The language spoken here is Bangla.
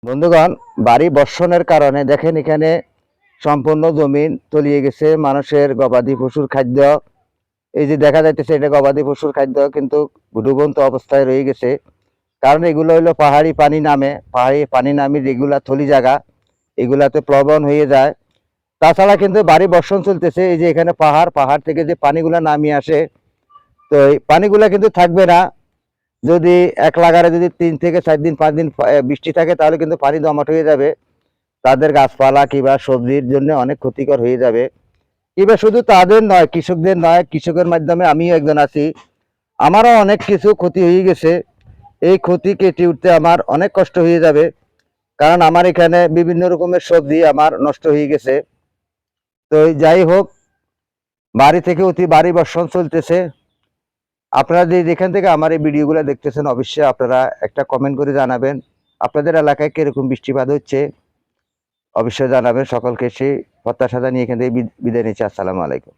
বন্ধুগণ, বাড়ি বর্ষণের কারণে দেখেন এখানে সম্পূর্ণ জমিন তলিয়ে গেছে। মানুষের গবাদি পশুর খাদ্য, এই যে দেখা যাইতেছে এটা গবাদি পশুর খাদ্য কিন্তু ডুবন্ত অবস্থায় রয়ে গেছে। কারণ এগুলো হলো পাহাড়ি পানি নামে, পাহাড়ি পানি নামে যেগুলা থলি জায়গা, এগুলাতে প্লাবন হয়ে যায়। তাছাড়া কিন্তু বাড়ি বর্ষণ চলতেছে, এই যে এখানে পাহাড় পাহাড় থেকে যে পানিগুলা নামিয়ে আসে, তো এই পানিগুলা কিন্তু থাকবে না। যদি এক লাগারে যদি 3 থেকে 4 দিন 5 দিন বৃষ্টি থাকে তাহলে কিন্তু পানি জমাট হয়ে যাবে, তাদের গাছপালা কিংবা সবজির জন্য অনেক ক্ষতিকর হয়ে যাবে। কিংবা শুধু তাদের নয়, কৃষকদের নয়, কৃষকের মাধ্যমে আমিও একজন আছি, আমারও অনেক কিছু ক্ষতি হয়ে গেছে। এই ক্ষতি কেটে উঠতে আমার অনেক কষ্ট হয়ে যাবে, কারণ আমার এখানে বিভিন্ন রকমের সবজি আমার নষ্ট হয়ে গেছে। তো যাই হোক, বাড়ি থেকে অতি বাড়ি বর্ষণ চলতেছে। আপনারা যেখান থেকে আমার এই ভিডিওগুলো দেখতেছেন অবশ্যই আপনারা একটা কমেন্ট করে জানাবেন আপনাদের এলাকায় কিরকম বৃষ্টিপাত হচ্ছে, অবশ্যই জানাবেন। সকলকে সেই প্রত্যাশা জানিয়ে এখান থেকে বিদায় নিচ্ছি। আসসালামু আলাইকুম।